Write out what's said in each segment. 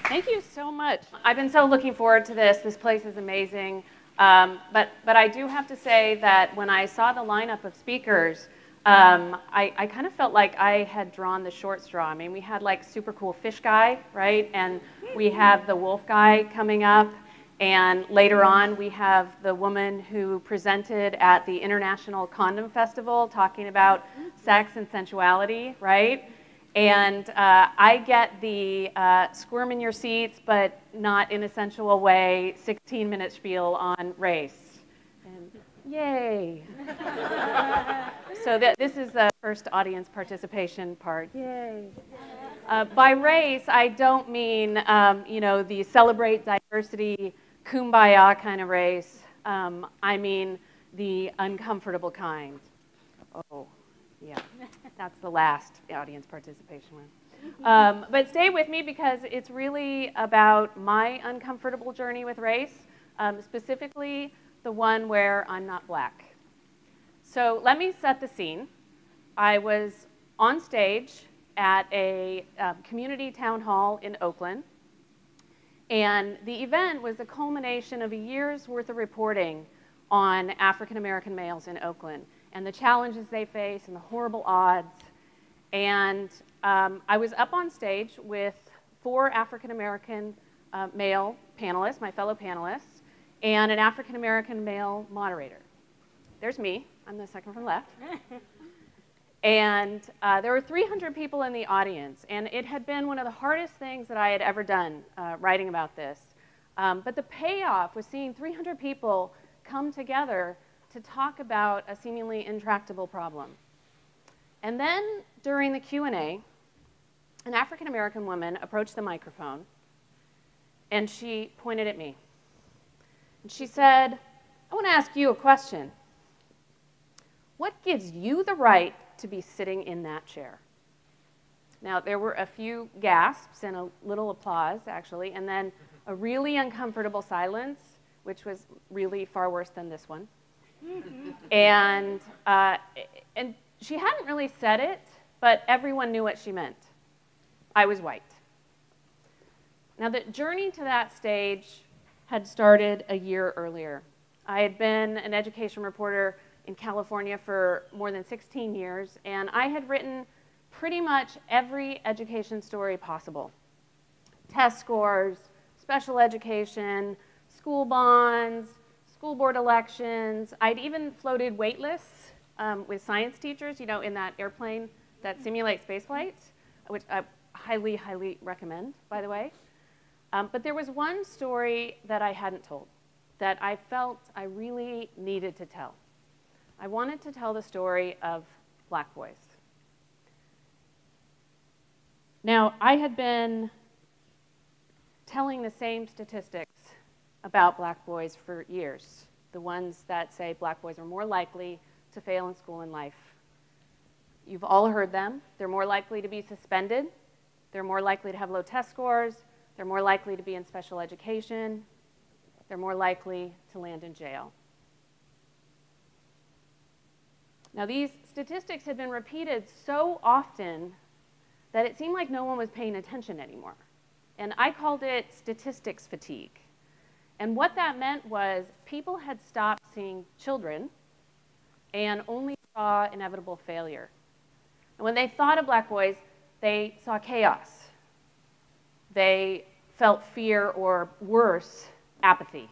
Thank you so much. I've been so looking forward to this. This place is amazing. But I do have to say that when I saw the lineup of speakers, I kind of felt like I had drawn the short straw. I mean, we had like super cool fish guy, right? And we have the wolf guy coming up. And later on, we have the woman who presented at the International Condom Festival talking about sex and sensuality, right? And I get the squirm in your seats, but not in a sensual way, 16-minute spiel on race. And yay. So this is the first audience participation part. Yay. By race, I don't mean, the celebrate diversity, kumbaya kind of race. I mean the uncomfortable kind. Oh, yeah, that's the last audience participation one. But stay with me because it's really about my uncomfortable journey with race, specifically the one where I'm not black. So let me set the scene. I was on stage at a community town hall in Oakland. And the event was the culmination of a year's worth of reporting on African American males in Oakland and the challenges they face and the horrible odds. And I was up on stage with 4 African American male panelists, my fellow panelists, and an African American male moderator. There's me. I'm the second from left. And there were 300 people in the audience, and it had been one of the hardest things that I had ever done writing about this. But the payoff was seeing 300 people come together to talk about a seemingly intractable problem. And then during the Q&A, an African American woman approached the microphone, and she pointed at me. And she said, "I want to ask you a question. What gives you the right to be sitting in that chair?" Now, there were a few gasps and a little applause, actually, and then a really uncomfortable silence, which was really far worse than this one. And she hadn't really said it, but everyone knew what she meant. I was white. Now, the journey to that stage had started a year earlier. I had been an education reporter in California for more than 16 years, and I had written pretty much every education story possible. Test scores, special education, school bonds, school board elections. I'd even floated wait lists with science teachers, in that airplane that simulates space flights, which I highly, highly recommend, by the way. But there was one story that I hadn't told that I felt I really needed to tell. I wanted to tell the story of black boys. Now, I had been telling the same statistics about black boys for years, the ones that say black boys are more likely to fail in school and life. You've all heard them. They're more likely to be suspended. They're more likely to have low test scores. They're more likely to be in special education. They're more likely to land in jail. Now, these statistics had been repeated so often that it seemed like no one was paying attention anymore. And I called it statistics fatigue. And what that meant was people had stopped seeing children and only saw inevitable failure. And when they thought of black boys, they saw chaos. They felt fear, or worse, apathy.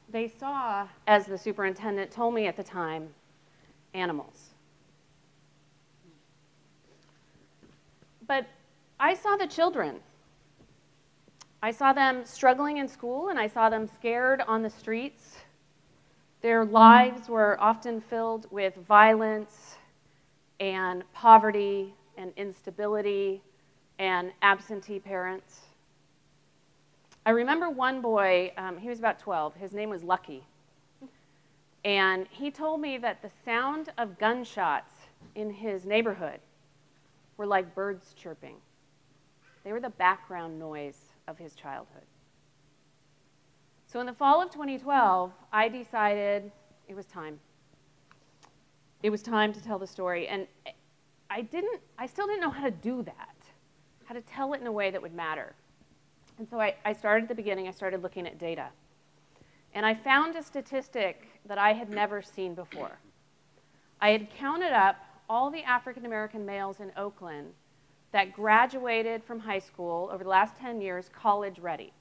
They saw, as the superintendent told me at the time, animals. But I saw the children. I saw them struggling in school, and I saw them scared on the streets. Their lives were often filled with violence and poverty and instability and absentee parents. I remember one boy, he was about 12, his name was Lucky. And he told me that the sound of gunshots in his neighborhood were like birds chirping. They were the background noise of his childhood. So in the fall of 2012, I decided it was time. It was time to tell the story. And I still didn't know how to do that, how to tell it in a way that would matter. And so I started at the beginning, I started looking at data. And I found a statistic that I had never seen before. I had counted up all the African American males in Oakland that graduated from high school over the last 10 years college ready.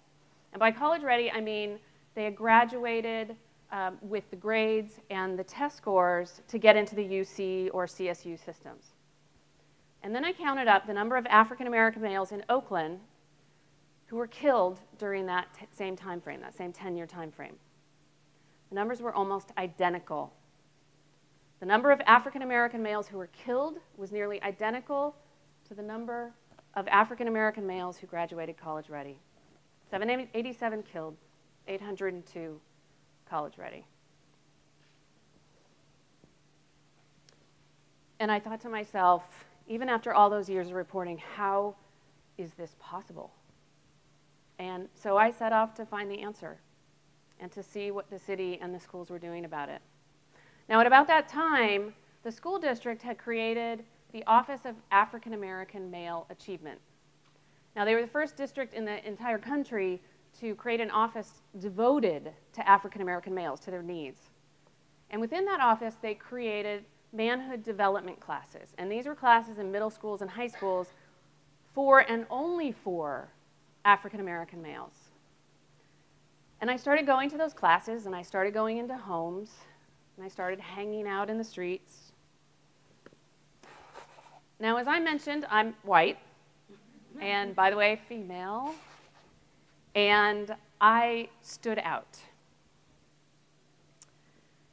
And by college ready, I mean they had graduated with the grades and the test scores to get into the UC or CSU systems. And then I counted up the number of African American males in Oakland who were killed during that same time frame, that same 10-year time frame. The numbers were almost identical. The number of African American males who were killed was nearly identical to the number of African American males who graduated college ready. 787 killed, 802 college ready. And I thought to myself, even after all those years of reporting, how is this possible? And so I set off to find the answer and to see what the city and the schools were doing about it. Now, at about that time, the school district had created the Office of African American Male Achievement. Now, they were the first district in the entire country to create an office devoted to African American males, to their needs. And within that office, they created manhood development classes. And these were classes in middle schools and high schools for and only for African American males. And I started going to those classes, and I started going into homes, and I started hanging out in the streets. Now, as I mentioned, I'm white, and by the way, female, and I stood out.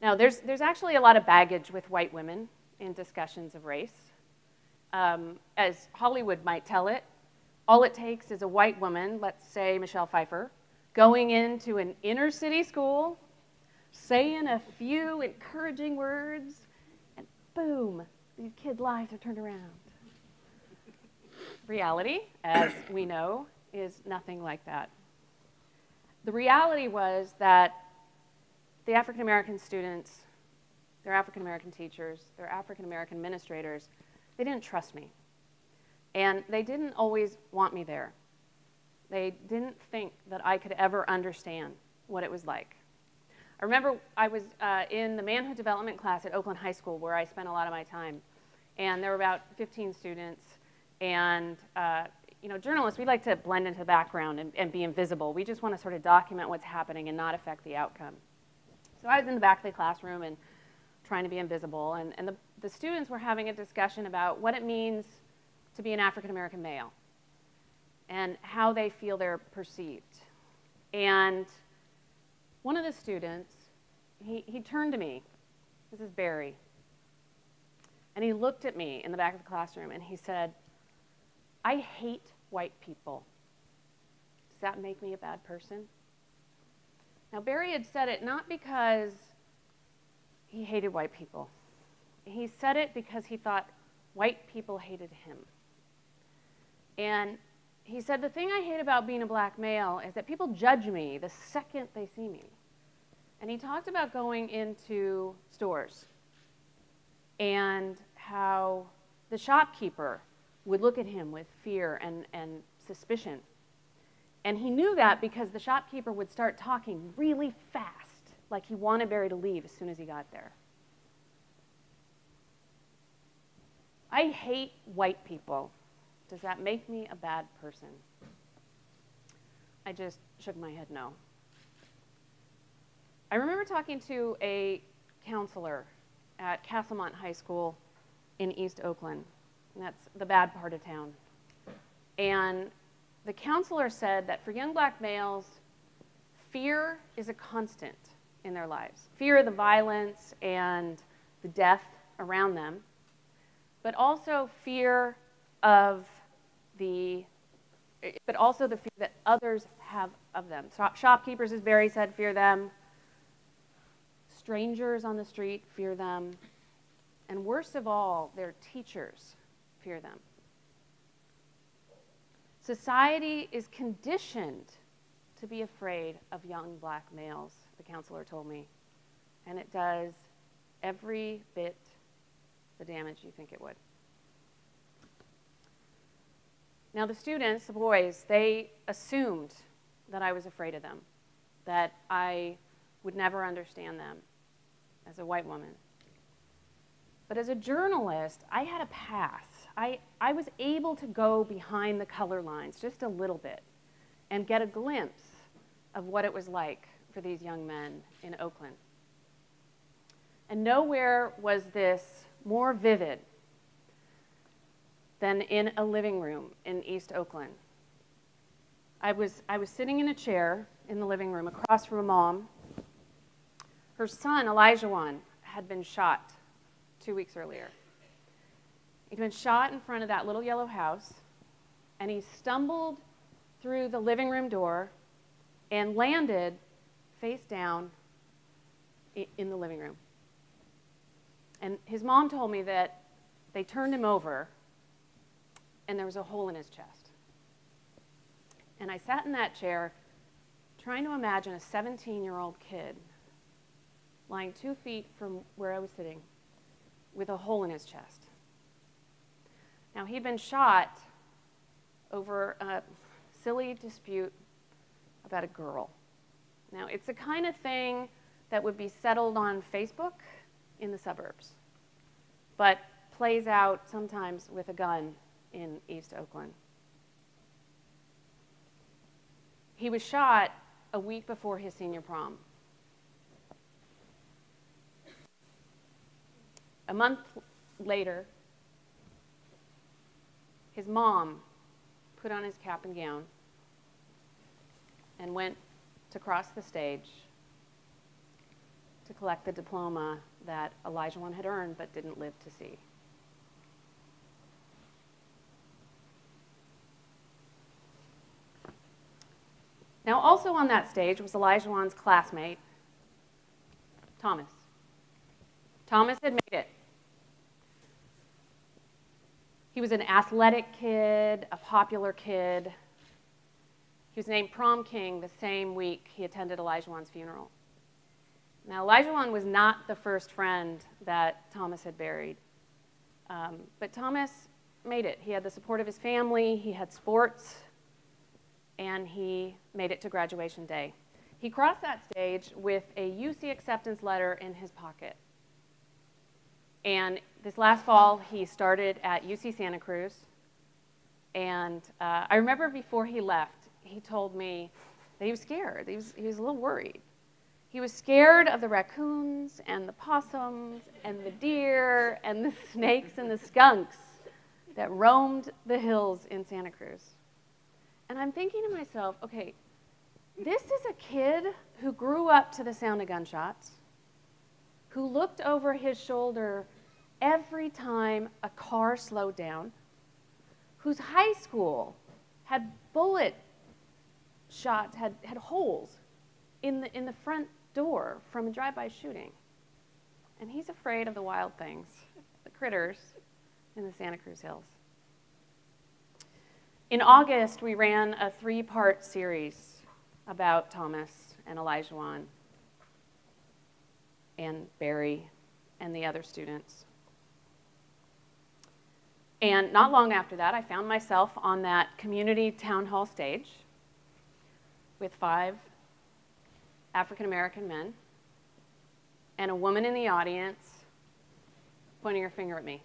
Now, there's actually a lot of baggage with white women in discussions of race. As Hollywood might tell it, all it takes is a white woman, let's say Michelle Pfeiffer, going into an inner city school, saying a few encouraging words, and boom, these kids' lives are turned around. Reality, as we know, is nothing like that. The reality was that the African American students, their African American teachers, their African American administrators, they didn't trust me. And they didn't always want me there. They didn't think that I could ever understand what it was like. I remember I was in the manhood development class at Oakland High School, where I spent a lot of my time. And there were about 15 students. And you know, journalists, we like to blend into the background and be invisible. We just want to sort of document what's happening and not affect the outcome. So I was in the back of the classroom and trying to be invisible. And the students were having a discussion about what it means to be an African American male and how they feel they're perceived. And one of the students, he turned to me. This is Barry. And he looked at me in the back of the classroom and he said, "I hate white people. Does that make me a bad person?" Now, Barry had said it not because he hated white people. He said it because he thought white people hated him. And he said, the thing I hate about being a black male is that people judge me the second they see me. And he talked about going into stores and how the shopkeeper would look at him with fear and suspicion. And he knew that because the shopkeeper would start talking really fast, like he wanted Barry to leave as soon as he got there. I hate white people. Does that make me a bad person? I just shook my head no. I remember talking to a counselor at Castlemont High School in East Oakland. And that's the bad part of town. And the counselor said that for young black males, fear is a constant in their lives. Fear of the violence and the death around them, but also fear of the fear that others have of them. Shopkeepers, as Barry said, fear them. Strangers on the street fear them. And worst of all, their teachers fear them. Society is conditioned to be afraid of young black males, the counselor told me. And it does every bit the damage you think it would. Now the students, the boys, they assumed that I was afraid of them, that I would never understand them as a white woman. But as a journalist, I had a path. I was able to go behind the color lines just a little bit and get a glimpse of what it was like for these young men in Oakland. And nowhere was this more vivid than in a living room in East Oakland. I was sitting in a chair in the living room across from a mom. Her son, Elijah, had been shot 2 weeks earlier. He'd been shot in front of that little yellow house, and he stumbled through the living room door and landed face down in the living room. And his mom told me that they turned him over, and there was a hole in his chest. And I sat in that chair trying to imagine a 17-year-old kid lying 2 feet from where I was sitting with a hole in his chest. Now, he'd been shot over a silly dispute about a girl. Now, it's the kind of thing that would be settled on Facebook in the suburbs, but plays out sometimes with a gun in East Oakland. He was shot a week before his senior prom. A month later, his mom put on his cap and gown and went to cross the stage to collect the diploma that Elijah had earned but didn't live to see. Now, also on that stage was Elijah's classmate, Thomas. Thomas had made it. He was an athletic kid, a popular kid. He was named prom king the same week he attended Elijah's funeral. Now, Elijah was not the first friend that Thomas had buried, but Thomas made it. He had the support of his family, he had sports, and he made it to graduation day. He crossed that stage with a UC acceptance letter in his pocket. And this last fall, he started at UC Santa Cruz. And I remember before he left, he told me that he was scared. He was a little worried. He was scared of the raccoons and the possums and the deer and the snakes and the skunks that roamed the hills in Santa Cruz. And I'm thinking to myself, okay, this is a kid who grew up to the sound of gunshots, who looked over his shoulder every time a car slowed down, whose high school had bullet shots, had holes in the front door from a drive-by shooting. And he's afraid of the wild things, the critters in the Santa Cruz hills. In August, we ran a 3-part series about Thomas and Elijah and Barry and the other students. And not long after that, I found myself on that community town hall stage with 5 African-American men and a woman in the audience pointing her finger at me.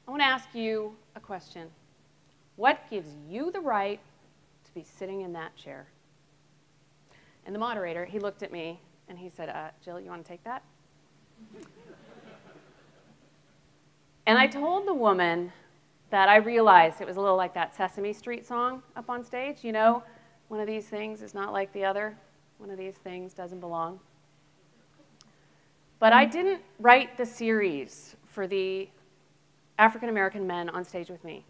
I want to ask you a question. What gives you the right to be sitting in that chair? And the moderator, he looked at me and he said, Jill, you want to take that? And I told the woman that I realized it was a little like that Sesame Street song up on stage. You know, one of these things is not like the other. One of these things doesn't belong. But I didn't write the series for the African-American men on stage with me.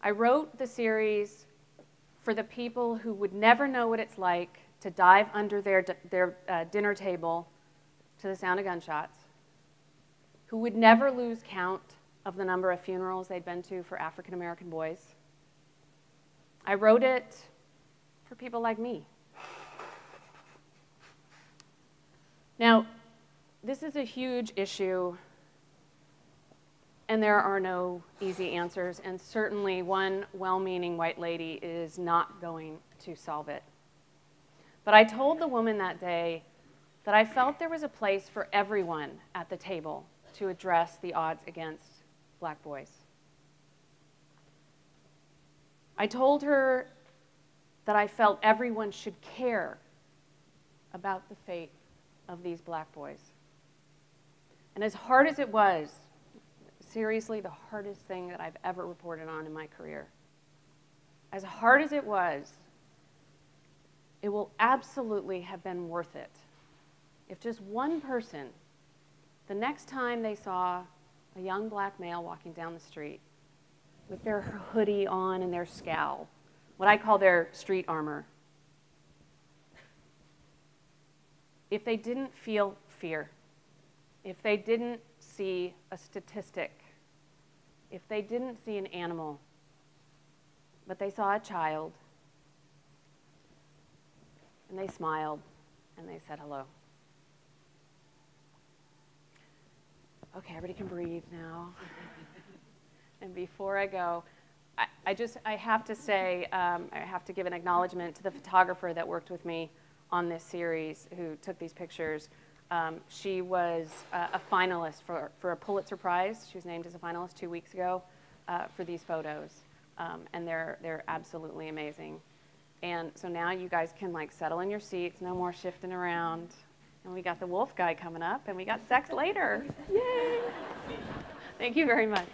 I wrote the series for the people who would never know what it's like to dive under their dinner table to the sound of gunshots, who would never lose count of the number of funerals they'd been to for African-American boys. I wrote it for people like me. Now, this is a huge issue And there are no easy answers, and certainly one well-meaning white lady is not going to solve it. But I told the woman that day that I felt there was a place for everyone at the table to address the odds against black boys. I told her that I felt everyone should care about the fate of these black boys. And as hard as it was, seriously, the hardest thing that I've ever reported on in my career, as hard as it was, it will absolutely have been worth it if just one person, the next time they saw a young black male walking down the street with their hoodie on and their scowl, what I call their street armor, if they didn't feel fear, if they didn't see a statistic, if they didn't see an animal, but they saw a child, and they smiled, and they said hello. Okay, everybody can breathe now. And before I go, I have to say, I have to give an acknowledgement to the photographer that worked with me on this series, who took these pictures. She was a finalist for a Pulitzer Prize. She was named as a finalist 2 weeks ago for these photos, and they're absolutely amazing. And so now you guys can like settle in your seats, no more shifting around. And we got the wolf guy coming up, and we got sex later. Yay! Thank you very much.